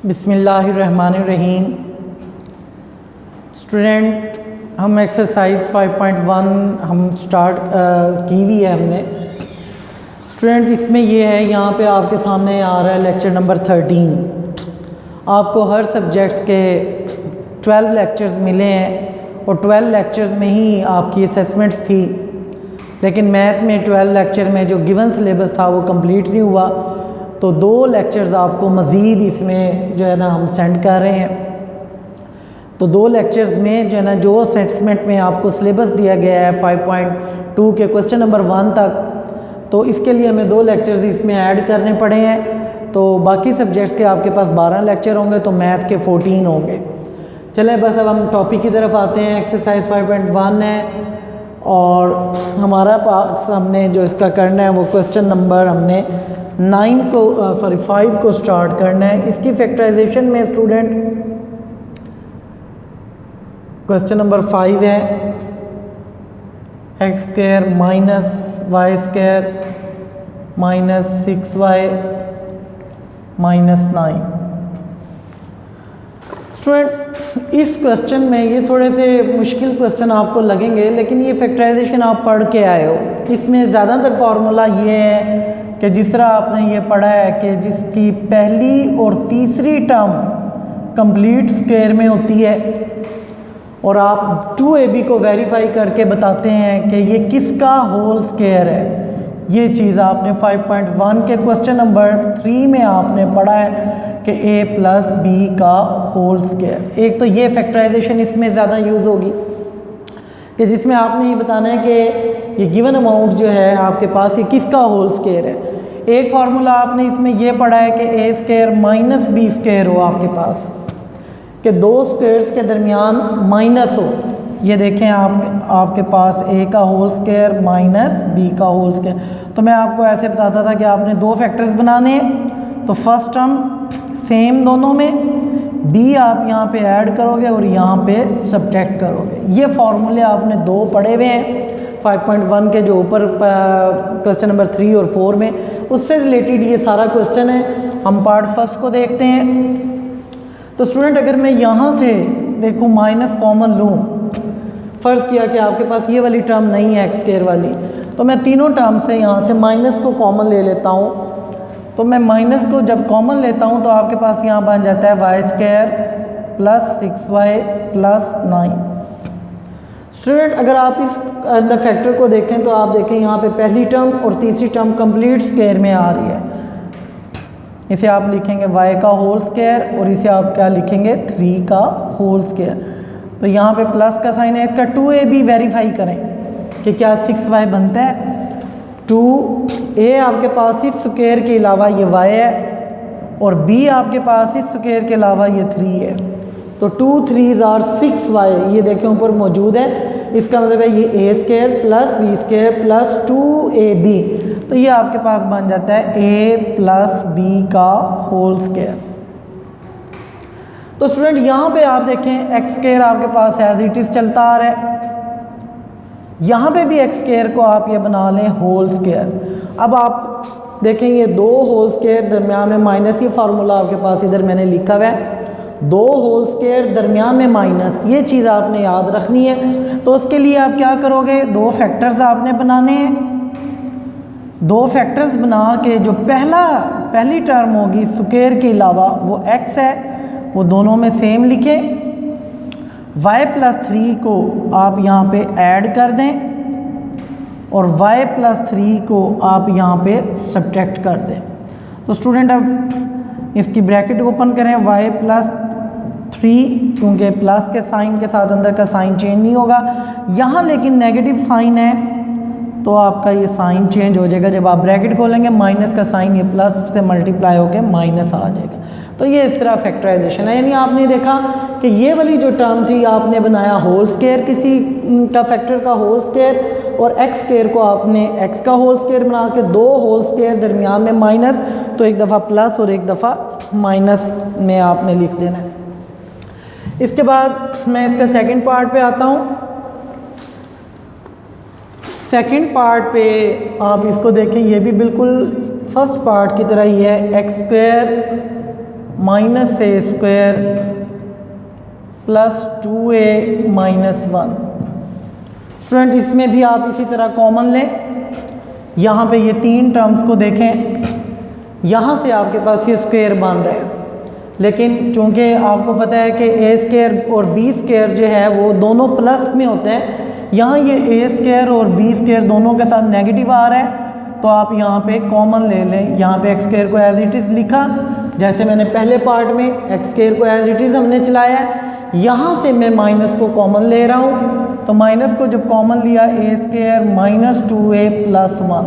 बिस्मिल्लाहिर्रहमानिर्रहीम। स्टूडेंट, हम एक्सरसाइज 5.1 हम स्टार्ट की हुई है हमने। स्टूडेंट, इसमें ये है, यहाँ पे आपके सामने आ रहा है लेक्चर नंबर 13। आपको हर सब्जेक्ट्स के 12 लेक्चर्स मिले हैं और 12 लेक्चर्स में ही आपकी असेसमेंट्स थी, लेकिन मैथ में 12 लेक्चर में जो गिवन सिलेबस था वो कंप्लीट नहीं हुआ, तो 2 लेक्चर्स आपको मज़ीद इसमें जो है ना हम सेंड कर रहे हैं। तो 2 लेक्चर्स में जो है ना जो असेसमेंट में आपको सिलेबस दिया गया है 5.2 के क्वेश्चन नंबर 1 तक, तो इसके लिए हमें 2 लेक्चर्स इसमें ऐड करने पड़े हैं। तो बाकी सब्जेक्ट्स के आपके पास 12 लेक्चर होंगे, तो मैथ के 14 होंगे। चलें बस अब हम टॉपिक की तरफ आते हैं। एक्सरसाइज 5.1 है और हमारा पास हमने जो इसका करना है वो क्वेश्चन नंबर हमने 5 को स्टार्ट करना है। इसकी फैक्टराइजेशन में स्टूडेंट क्वेश्चन नंबर 5 है x square minus Y square minus 6y minus 9। Student, इस क्वेश्चन में ये थोड़े से मुश्किल क्वेश्चन आपको लगेंगे, लेकिन ये फैक्टराइजेशन आप पढ़ के आए हो। इसमें ज़्यादातर फार्मूला ये है कि जिस तरह आपने ये पढ़ा है कि जिसकी पहली और तीसरी टर्म कंप्लीट स्क्वायर में होती है और आप 2ab को वेरीफाई करके बताते हैं कि ये किसका होल स्क्वायर है। ये चीज़ आपने 5.1 के क्वेश्चन नंबर 3 में आपने पढ़ा है कि a प्लस बी का होल स्क्वायर। एक तो ये फैक्टराइजेशन इसमें ज़्यादा यूज़ होगी कि जिसमें आपने ये बताना है कि ये गिवन अमाउंट जो है आपके पास ये किसका होल स्क्वायर है। एक फार्मूला आपने इसमें ये पढ़ा है कि a square minus B square हो आपके पास, कि 2 स्क्वायर्स के दरमियान माइनस हो। ये देखें आपके पास a का होल स्क्वायर माइनस b का होल स्क्वायर। तो मैं आपको ऐसे बताता था कि आपने 2 फैक्टर्स बनाने हैं, तो फर्स्ट टर्म सेम दोनों में, b आप यहाँ पे ऐड करोगे और यहाँ पे सब्ट्रैक्ट करोगे। ये फार्मूले आपने 2 पढ़े हुए हैं 5.1 के जो ऊपर क्वेश्चन नंबर 3 और 4 में, उससे रिलेटेड ये सारा क्वेश्चन है। हम पार्ट फर्स्ट को देखते हैं। तो स्टूडेंट, अगर मैं यहाँ से देखूँ माइनस कॉमन लूँ, फ़र्ज़ किया कि आपके पास ये वाली टर्म नहीं है x स्क्वायर वाली, तो मैं तीनों टर्म से यहाँ से माइनस को कॉमन ले लेता हूँ। तो मैं माइनस को जब कॉमन लेता हूँ तो आपके पास यहाँ बन जाता है Y square plus 6y plus 9। Student, अगर आप इस अंदर फैक्टर को देखें तो आप देखें यहाँ पे पहली टर्म और तीसरी टर्म कंप्लीट स्क्वायर में आ रही है। इसे आप लिखेंगे y का होल स्क्वायर और इसे आप क्या लिखेंगे 3 का होल स्क्वायर। तो यहाँ पे प्लस का साइन है। इसका 2ab वेरीफाई करें कि क्या 6y बनता है। 2a आपके पास इस स्क्वायर के अलावा ये y है और b आपके पास इस स्क्वायर के अलावा ये 3 है। तो 2 3s are 6y, ये देखें ऊपर मौजूद है। इसका मतलब है ये a square plus b square plus 2ab, तो ये आपके पास बन जाता है a प्लस b का होल स्क्वायर। तो स्टूडेंट, यहाँ पे आप देखें x स्क्वायर आपके पास एज इट इज़ चलता आ रहा है। यहाँ पे भी x स्क्वायर को आप ये बना लें होल स्क्वायर। अब आप देखें ये 2 होल स्क्वायर दरमियान में माइनस, ये फार्मूला आपके पास इधर मैंने लिखा हुआ है, 2 होल स्क्वायर दरमियान में माइनस, ये चीज़ आपने याद रखनी है। तो उसके लिए आप क्या करोगे, 2 फैक्टर्स आपने बनाने हैं। 2 फैक्टर्स बना के जो पहली टर्म होगी स्क्वायर के अलावा वो x है, वो दोनों में सेम लिखें। y प्लस 3 को आप यहाँ पे ऐड कर दें और y प्लस 3 को आप यहाँ पे सब्ट्रैक्ट कर दें। तो स्टूडेंट, अब इसकी ब्रैकेट ओपन करें, y प्लस 3, क्योंकि प्लस के साइन के साथ अंदर का साइन चेंज नहीं होगा। यहाँ लेकिन नेगेटिव साइन है तो आपका ये साइन चेंज हो जाएगा। जब आप ब्रैकेट खोलेंगे माइनस का साइन ये प्लस से मल्टीप्लाई होकर माइनस आ जाएगा। तो ये इस तरह फैक्टराइजेशन है। यानी आपने देखा कि ये वाली जो टर्म थी आपने बनाया होल स्क्वायर, किसी का फैक्टर का होल स्क्वायर, और x स्क्वायर को आपने x का होल स्क्वायर बना के 2 होल स्क्वायर दरमियान में माइनस, तो एक दफ़ा प्लस और एक दफ़ा माइनस में आपने लिख देना है। इसके बाद मैं इसका सेकंड पार्ट पे आता हूँ। सेकंड पार्ट पे आप इसको देखें, ये भी बिल्कुल फर्स्ट पार्ट की तरह ही है। x square minus a square plus 2a minus 1। Student इसमें भी आप इसी तरह कॉमन लें, यहाँ पे ये तीन टर्म्स को देखें, यहाँ से आपके पास ये स्क्वायर बन रहा है, लेकिन चूँकि आपको पता है कि ए स्क्वायर और बी स्क्वायर जो है वो दोनों प्लस में होते हैं, यहाँ ये ए स्क्वायर और बी स्क्वायर दोनों के साथ नेगेटिव आ रहा है, तो आप यहाँ पे कॉमन ले लें। यहाँ पे एक्स स्क्वायर को एज इट इज़ लिखा, जैसे मैंने पहले पार्ट में एक्स स्क्वायर को एज इट इज़ हमने चलाया है। यहाँ से मैं माइनस को कॉमन ले रहा हूँ, तो माइनस को जब कॉमन लिया ए स्क्वायर माइनस 2a प्लस 1।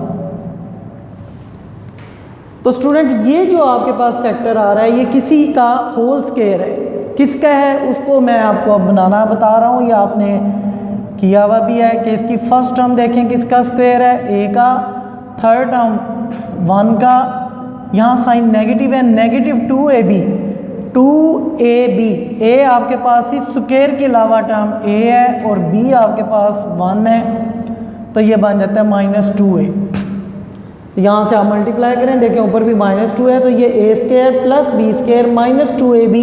तो स्टूडेंट ये जो आपके पास फैक्टर आ रहा है ये किसी का होल स्क्वायर है, किसका है उसको मैं आपको अब बनाना बता रहा हूँ। ये आपने किया हुआ भी है कि इसकी फर्स्ट टर्म देखें किसका स्क्वायर है, ए का, थर्ड टर्म 1 का, यहाँ साइन नेगेटिव है, नेगेटिव 2ab, ए आपके पास इस स्क्वायर के अलावा टर्म ए है और बी आपके पास 1 है, तो ये बन जाता है माइनस 2a। तो यहाँ से आप मल्टीप्लाई करें, देखें ऊपर भी माइनस 2 है, तो ये a square plus B square minus 2ab,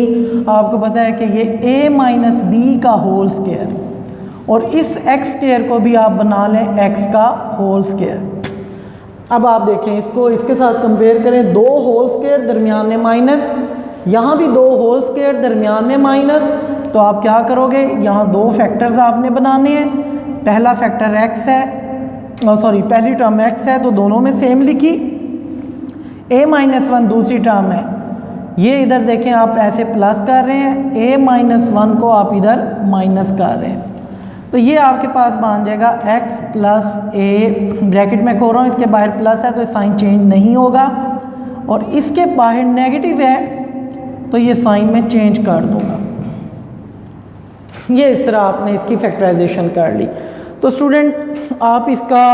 आपको पता है कि ये a माइनस बी का होल स्क्वायर, और इस एक्स स्क्वायर को भी आप बना लें एक्स का होल स्क्वायर। अब आप देखें इसको इसके साथ कंपेयर करें, दो होल स्क्वायर दरमियान में माइनस, यहाँ भी दो होल स्क्वायर दरमियान में माइनस, तो आप क्या करोगे, यहाँ दो फैक्टर्स आपने बनाने हैं। पहला फैक्टर x है, पहली टर्म x है तो दोनों में सेम लिखी, a माइनस 1 दूसरी टर्म है, ये इधर देखें आप ऐसे प्लस कर रहे हैं, a माइनस 1 को आप इधर माइनस कर रहे हैं, तो ये आपके पास बन जाएगा x प्लस a, ब्रैकेट में खोल रहा हूँ, इसके बाहर प्लस है तो साइन चेंज नहीं होगा, और इसके बाहर नेगेटिव है तो ये साइन में चेंज कर दूंगा। ये इस तरह आपने इसकी फैक्टराइजेशन कर ली। तो स्टूडेंट आप इसका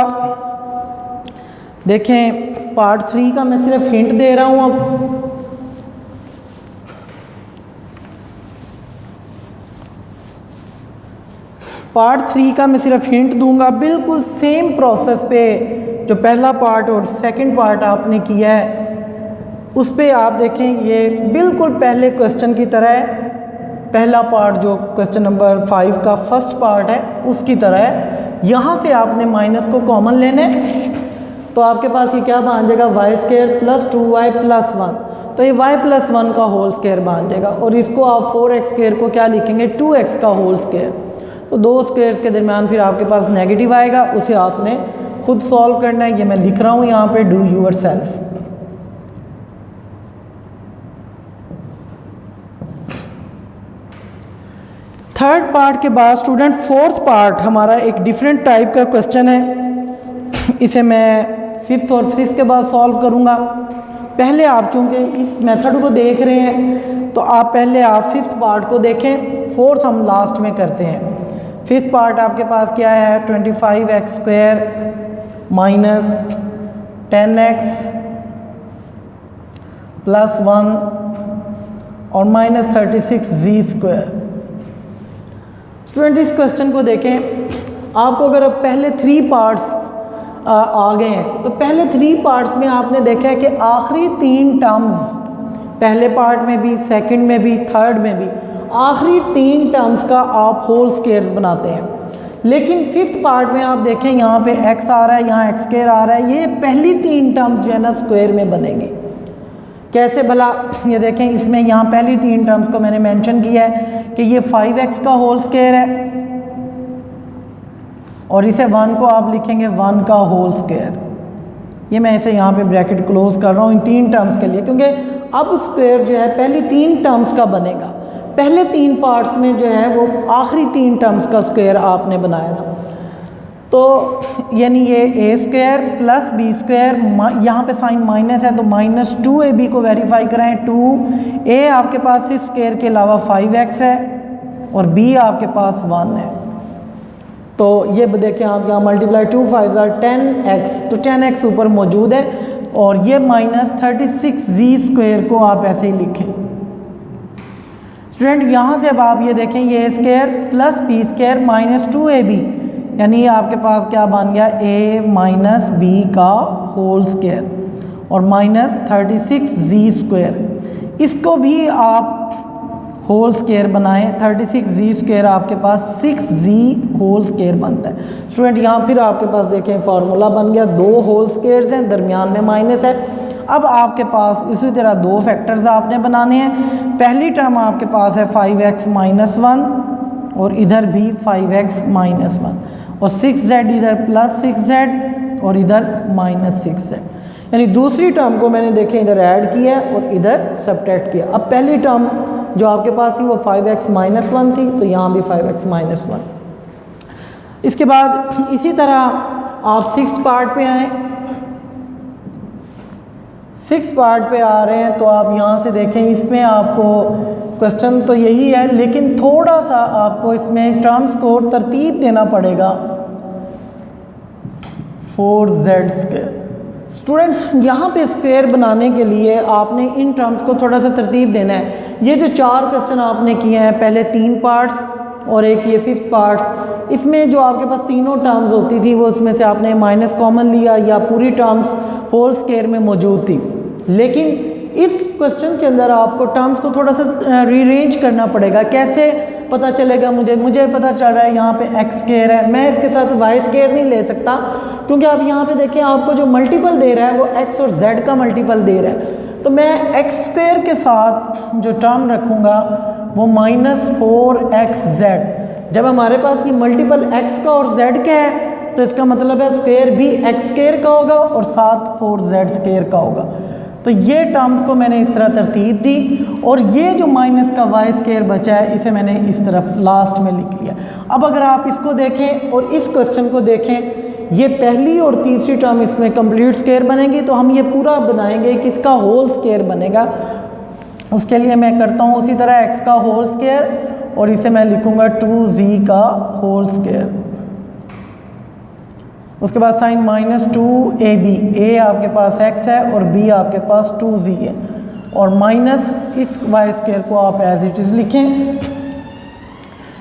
देखें, पार्ट 3 का मैं सिर्फ हिंट दे रहा हूँ। अब पार्ट 3 का मैं सिर्फ हिंट दूंगा, बिल्कुल सेम प्रोसेस पे जो पहला पार्ट और सेकंड पार्ट आपने किया है उस पे आप देखें, ये बिल्कुल पहले क्वेश्चन की तरह है। पहला पार्ट जो क्वेश्चन नंबर 5 का फर्स्ट पार्ट है उसकी तरह है। यहाँ से आपने माइनस को कॉमन लेने, तो आपके पास ये क्या बन जाएगा, Y square plus 2y plus 1, तो ये y प्लस 1 का होल स्क्वायर बन जाएगा, और इसको आप 4x स्क्वायर को क्या लिखेंगे, 2x का होल स्क्वायर। तो दो स्क्वायर्स के दरमियान फिर आपके पास नेगेटिव आएगा, उसे आपने खुद सॉल्व करना है। ये मैं लिख रहा हूँ यहाँ पे, do yourself. Third part के बाद स्टूडेंट फोर्थ पार्ट हमारा एक डिफरेंट टाइप का क्वेश्चन है, इसे मैं 5th और 6th के बाद सॉल्व करूँगा। पहले आप चूँकि इस मेथड को देख रहे हैं तो आप पहले आप 5th पार्ट को देखें, 4th हम लास्ट में करते हैं। 5th पार्ट आपके पास क्या है, 25x square minus 10x plus 1 और माइनस 36z स्क्वायर। स्टूडेंट इस क्वेश्चन को देखें, आपको अगर अब पहले 3 पार्ट्स आ गए हैं तो पहले 3 पार्ट्स में आपने देखा है कि आखिरी 3 टर्म्स, पहले पार्ट में भी, सेकंड में भी, थर्ड में भी, आखिरी 3 टर्म्स का आप होल स्क्वायर्स बनाते हैं। लेकिन 5th पार्ट में आप देखें, यहाँ पे x आ रहा है, यहाँ x स्क्वायर आ रहा है, ये पहली 3 टर्म्स जो है ना स्क्वायर में बनेंगे। कैसे भला, ये देखें, इसमें यहाँ पहली 3 टर्म्स को मैंने मेंशन किया है कि ये 5x का होल स्क्वायर है, और इसे 1 को आप लिखेंगे 1 का होल स्क्वायर। ये मैं इसे यहाँ पे ब्रैकेट क्लोज कर रहा हूँ इन 3 टर्म्स के लिए, क्योंकि अब स्क्वायर जो है पहली 3 टर्म्स का बनेगा। पहले 3 पार्ट्स में जो है वो आखिरी 3 टर्म्स का स्क्वायर आपने बनाया था। तो यानी ये a square plus B square, यहाँ पे साइन माइनस है तो माइनस 2ab को वेरीफाई कराएं। 2a आपके पास इस स्क्वायर के अलावा 5x है और b आपके पास 1 है। तो ये देखें आप यहाँ मल्टीप्लाई 2 5 10x, तो 10x ऊपर मौजूद है, और ये माइनस 36z स्क्वायर को आप ऐसे ही लिखें। स्टूडेंट यहाँ से अब आप ये देखें, ये square plus B square minus 2ab, यानी आपके पास क्या बन गया, a माइनस बी का होल स्क्वायर और माइनस 36z स्क्वायर। इसको भी आप होल स्क्वायर बनाएं। 36z स्क्वायर आपके पास 6z होल स्क्वायर बनता है। स्टूडेंट यहाँ फिर आपके पास देखें फार्मूला बन गया, 2 होल स्क्वायर्स हैं, दरमियान में माइनस है। अब आपके पास इसी तरह 2 फैक्टर्स आपने बनाने हैं। पहली टर्म आपके पास है 5x - 1 और इधर भी 5x - 1 और 6z इधर +6z और इधर -6z, यानी दूसरी टर्म को मैंने देखें इधर ऐड किया और इधर सब्ट्रैक्ट किया। अब पहली टर्म जो आपके पास थी वो 5x - 1 थी, तो यहाँ भी 5x - 1। इसके बाद इसी तरह आप 6th पार्ट पे आएँ। 6th पार्ट पे आ रहे हैं तो आप यहाँ से देखें, इसमें आपको क्वेश्चन तो यही है लेकिन थोड़ा सा आपको इसमें टर्म्स को तरतीब देना पड़ेगा। 4z square. स्टूडेंट यहाँ पे स्क्वायर बनाने के लिए आपने इन टर्म्स को थोड़ा सा तरतीब देना है। ये जो 4 क्वेश्चन आपने किए हैं, पहले 3 पार्ट्स और एक ये 5th पार्ट्स, इसमें जो आपके पास तीनों टर्म्स होती थी वो उसमें से आपने माइनस कॉमन लिया या पूरी टर्म्स होल स्क्वायर में मौजूद थी। लेकिन इस क्वेश्चन के अंदर आपको टर्म्स को थोड़ा सा रीअरेंज करना पड़ेगा। कैसे पता चलेगा? मुझे पता चल रहा है यहाँ पे x स्क्वायर है, मैं इसके साथ y स्क्वायर नहीं ले सकता क्योंकि आप यहाँ पे देखें आपको जो मल्टीपल दे रहा है वो x और z का मल्टीपल दे रहा है। तो मैं x स्क्वायर के साथ जो टर्म रखूँगा वो -4xz। जब हमारे पास ये मल्टीपल x का और z का है तो इसका मतलब है स्क्वायर भी x स्क्वायर का होगा और साथ 4z स्क्वायर का होगा। तो ये टर्म्स को मैंने इस तरह तरतीब दी और ये जो माइनस का y स्क्वायर बचा है इसे मैंने इस तरफ लास्ट में लिख लिया। अब अगर आप इसको देखें और इस क्वेश्चन को देखें, ये पहली और तीसरी टर्म इसमें कंप्लीट स्क्वायर बनेगी, तो हम ये पूरा बनाएंगे कि इसका होल स्क्वायर बनेगा। उसके लिए मैं करता हूँ उसी तरह x का होल स्क्वायर और इसे मैं लिखूँगा 2z का होल स्क्वायर। उसके बाद साइन -2ab, a आपके पास x है और b आपके पास 2z है और माइनस इस y स्क्वायर को आप एज इट इज़ लिखें।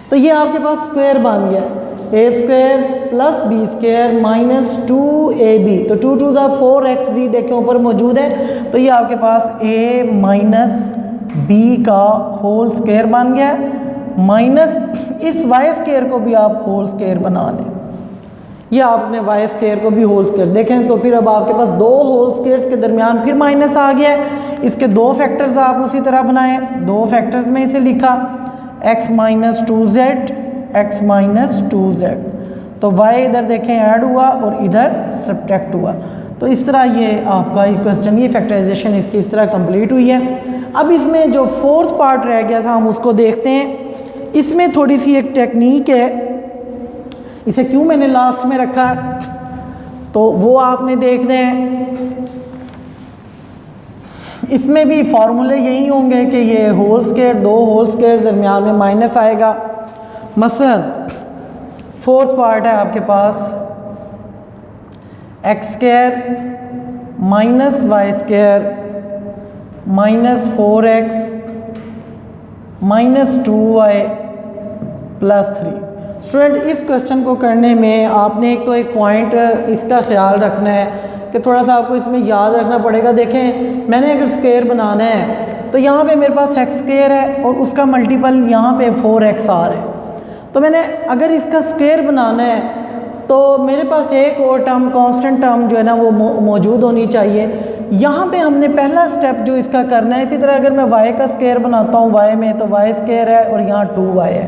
तो ये आपके पास स्क्वायर बन गया है, a square plus b square -2ab। तो 2 2 4xz देखें ऊपर मौजूद है, तो ये आपके पास a माइनस b का होल स्क्वायर बन गया है, माइनस इस y स्क्वायर को भी आप होल स्क्वायर बना लें। ये आपने y स्क्वायर को भी होल स्क्वायर देखें तो फिर अब आपके पास 2 होल स्क्वायर्स के दरमियान फिर माइनस आ गया है। इसके 2 फैक्टर्स आप उसी तरह बनाएं, 2 फैक्टर्स में इसे लिखा x - 2z, x - 2z। तो y इधर देखें ऐड हुआ और इधर सब्ट्रैक्ट हुआ। तो इस तरह ये आपका क्वेश्चन, ये फैक्टराइजेशन इसकी इस तरह कंप्लीट हुई है। अब इसमें जो 4th पार्ट रह गया था हम उसको देखते हैं। इसमें थोड़ी सी एक टेक्निक है, इसे क्यों मैंने लास्ट में रखा तो वो आपने देखना है। इसमें भी फार्मूले यही होंगे कि ये होल स्क्वायर, 2 होल स्क्वायर दरमियान में माइनस आएगा। मसलन 4th पार्ट है आपके पास x square minus y square -4x -2y + 3। Student इस क्वेश्चन को करने में आपने एक तो एक पॉइंट इसका ख्याल रखना है कि थोड़ा सा आपको इसमें याद रखना पड़ेगा। देखें मैंने अगर स्क्वायर बनाना है तो यहाँ पे मेरे पास x स्क्वायर है और उसका मल्टीपल यहाँ पे 4x आ रहा है। तो मैंने अगर इसका स्क्वायर बनाना है तो मेरे पास एक और टर्म, कांस्टेंट टर्म जो है ना वो मौजूद होनी चाहिए। यहाँ पे हमने पहला स्टेप जो इसका करना है। इसी तरह अगर मैं y का स्क्वायर बनाता हूँ y में, तो y स्क्वायर है और यहाँ 2y है,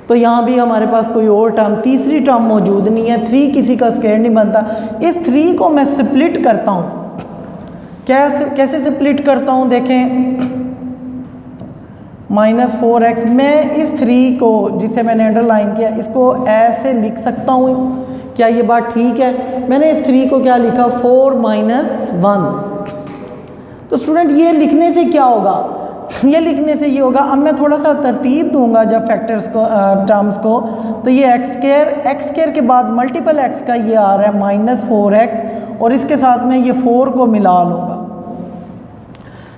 तो यहाँ भी हमारे पास कोई और टर्म, तीसरी टर्म मौजूद नहीं है। 3 किसी का स्क्वायर नहीं बनता। इस 3 को मैं स्प्लिट करता हूँ। कैसे स्प्लिट करता हूँ देखें, -4x, मैं इस 3 को जिसे मैंने अंडरलाइन किया इसको ऐसे लिख सकता हूँ। क्या ये बात ठीक है? मैंने इस 3 को क्या लिखा, 4 - 1। तो स्टूडेंट ये लिखने से क्या होगा, ये लिखने से ये होगा, अब मैं थोड़ा सा तरतीब दूंगा जब फैक्टर्स को, टर्म्स को, तो ये x स्क्वायर के बाद मल्टीपल x का ये आ रहा है -4x और इसके साथ में ये 4 को मिला लूँगा।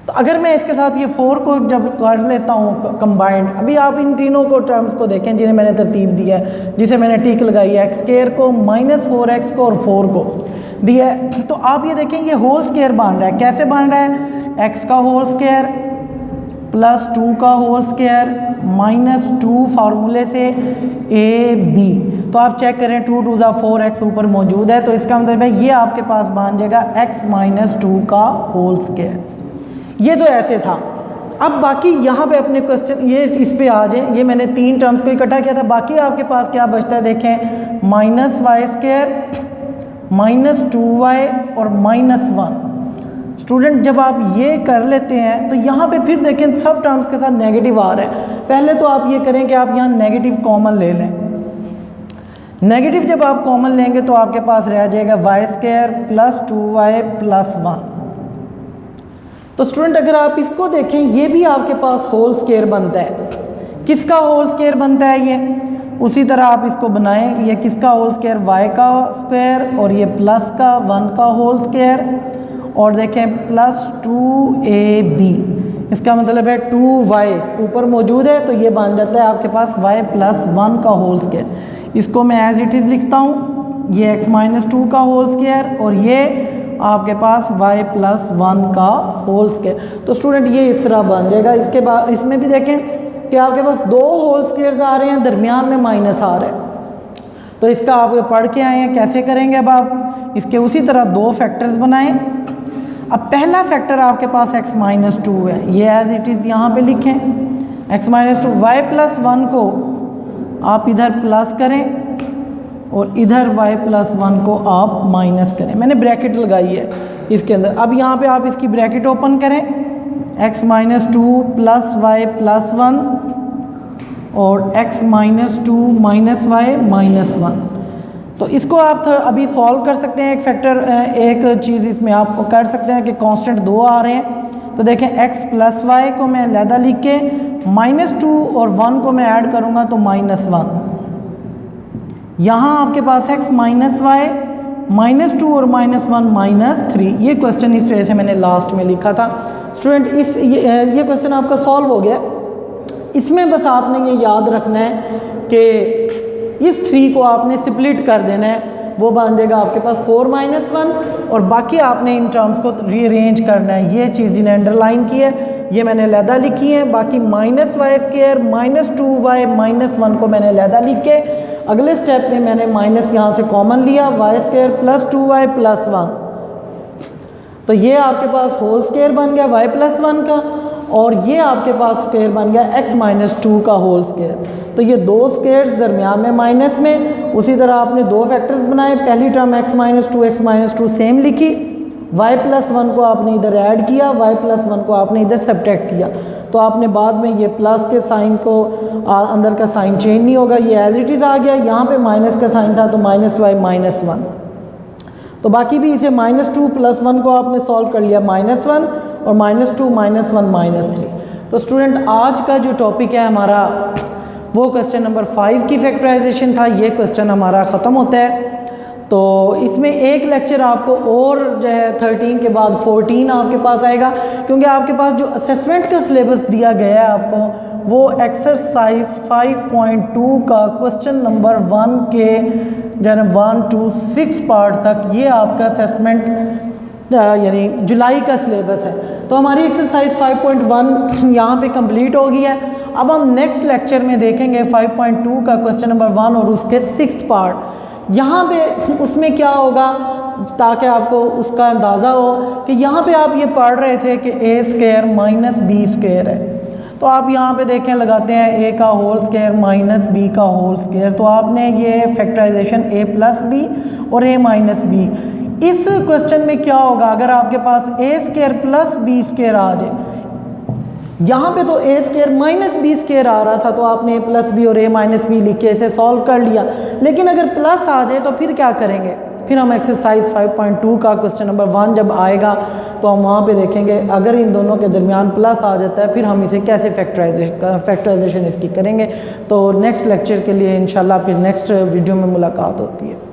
तो अगर मैं इसके साथ ये 4 को जब कर लेता हूँ कंबाइंड, अभी आप इन तीनों को टर्म्स को देखें जिन्हें मैंने तरतीब दिया है, जिसे मैंने टिक लगाई है, x स्क्वायर को, -4x को और 4 को दिया है। तो आप ये देखें ये होल स्क्वायर बन रहा है। कैसे बन रहा है, x का होल स्क्वायर प्लस 2 का होल स्क्वायर माइनस 2 फार्मूले से ए बी। तो आप चेक करें 2 2 ज़ा 4x ऊपर मौजूद है, तो इसका मतलब है ये आपके पास बन जाएगा x माइनस 2 का होल स्क्वायर। ये तो ऐसे था। अब बाकी यहाँ पे अपने क्वेश्चन ये इस पे आ जाए, ये मैंने 3 टर्म्स को इकट्ठा किया था। बाकी आपके पास क्या बचता है देखें, minus Y square minus 2y और माइनस 1। स्टूडेंट जब आप ये कर लेते हैं तो यहाँ पे फिर देखें सब टर्म्स के साथ नेगेटिव आ रहा है। पहले तो आप ये करें कि आप यहाँ नेगेटिव कॉमन ले लें। नेगेटिव जब आप कॉमन लेंगे तो आपके पास रह जाएगा Y square plus 2y plus 1। तो स्टूडेंट अगर आप इसको देखें, ये भी आपके पास होल स्क्वायर बनता है। किसका होल स्क्वायर बनता है ये? उसी तरह आप इसको बनाएं, ये किसका होल स्क्वायर? y का स्क्वायर और ये प्लस का 1 का होल स्क्वायर, और देखें प्लस 2ab। इसका मतलब है 2y ऊपर मौजूद है तो ये बन जाता है आपके पास y प्लस 1 का होल स्क्वायर। इसको मैं एज इट इज़ लिखता हूँ, ये x माइनस 2 का होल स्क्वायर और ये आपके पास y प्लस 1 का होल स्क्वायर। तो स्टूडेंट ये इस तरह बन जाएगा। इसके बाद इसमें भी देखें कि आपके पास 2 होल स्क्वायर्स आ रहे हैं, दरमियान में माइनस आ रहा है। तो इसका आप पढ़ के आए हैं, कैसे करेंगे? अब आप इसके उसी तरह 2 फैक्टर्स बनाएं। अब पहला फैक्टर आपके पास x माइनस 2 है, ये एज इट इज़ यहाँ पे लिखें। x माइनस 2 y प्लस 1 को आप इधर प्लस करें और इधर y प्लस 1 को आप माइनस करें। मैंने ब्रैकेट लगाई है इसके अंदर। अब यहाँ पे आप इसकी ब्रैकेट ओपन करें, x minus 2 plus y plus 1 और x minus 2 minus y minus 1। तो इसको आप अभी सॉल्व कर सकते हैं। एक फैक्टर एक चीज़ इसमें आप कर सकते हैं कि कांस्टेंट 2 आ रहे हैं। तो देखें x प्लस वाई को मैं अलहदा लिख के माइनस 2 और 1 को मैं ऐड करूँगा तो माइनस 1। यहाँ आपके पास x माइनस वाई माइनस 2 और माइनस 1 माइनस 3। ये क्वेश्चन इस वजह से मैंने लास्ट में लिखा था। स्टूडेंट ये क्वेश्चन आपका सॉल्व हो गया। इसमें बस आपने ये याद रखना है कि इस 3 को आपने स्प्लिट कर देना है, वो बन जाएगा आपके पास 4 माइनस 1 और बाकी आपने इन टर्म्स को रीअरेंज करना है। ये चीज़ जिन्हें अंडरलाइन की है ये मैंने अलहदा लिखी है। बाकी minus Y square minus 2y minus 1 को मैंने अलहदा लिख के अगले स्टेप में मैंने माइनस यहाँ से कॉमन लिया, Y square plus 2y plus 1। तो ये आपके पास होल स्क्वायर बन गया y प्लस 1 का, और ये आपके पास स्क्वायर बन गया x माइनस 2 का होल स्क्वायर। तो ये 2 स्क्वायर्स दरमियान में माइनस में। उसी तरह आपने 2 फैक्टर्स बनाए। पहली टर्म x माइनस 2 सेम लिखी, y प्लस 1 को आपने इधर ऐड किया, y प्लस 1 को आपने इधर सब्ट्रैक्ट किया। तो आपने बाद में ये प्लस के साइन को अंदर का साइन चेंज नहीं होगा, ये एज इट इज़ आ गया। यहाँ पे माइनस का साइन था तो माइनस वाई माइनस 1। तो बाकी भी इसे माइनस 2 प्लस 1 को आपने सॉल्व कर लिया माइनस 1 और माइनस 2 माइनस 1 माइनस 3। तो स्टूडेंट आज का जो टॉपिक है हमारा वो क्वेश्चन नंबर 5 की फैक्टराइजेशन था। ये क्वेश्चन हमारा ख़त्म होता है। तो इसमें एक लेक्चर आपको और जो है 13 के बाद 14 आपके पास आएगा, क्योंकि आपके पास जो असेसमेंट का सिलेबस दिया गया है आपको वो एक्सरसाइज 5.2 का क्वेश्चन नंबर 1 के जो है 1 to 6 पार्ट तक ये आपका असेसमेंट यानी जुलाई का सिलेबस है। तो हमारी एक्सरसाइज 5.1 यहाँ पे कंप्लीट हो गई है। अब हम नेक्स्ट लेक्चर में देखेंगे 5.2 का क्वेश्चन नंबर 1 और उसके 6th पार्ट। यहाँ पे उसमें क्या होगा ताकि आपको उसका अंदाज़ा हो कि यहाँ पे आप ये पढ़ रहे थे कि a square minus B square है। तो आप यहाँ पे देखें लगाते हैं a का होल स्क्वायर माइनस b का होल स्क्वायर। तो आपने ये फैक्टराइजेशन a प्लस बी और a माइनस बी। इस क्वेश्चन में क्या होगा अगर आपके पास a square plus B square आ जाए। यहाँ पे तो a square minus B square आ रहा था तो आपने a प्लस बी और a माइनस बी लिख के इसे सॉल्व कर लिया। लेकिन अगर प्लस आ जाए तो फिर क्या करेंगे? फिर हम एक्सरसाइज 5.2 का क्वेश्चन नंबर 1 जब आएगा तो हम वहाँ पे देखेंगे अगर इन दोनों के दरमियान प्लस आ जाता है फिर हम इसे कैसे फैक्टराइजेशन इसकी करेंगे। तो नेक्स्ट लेक्चर के लिए इंशाल्लाह फिर नेक्स्ट वीडियो में मुलाकात होती है।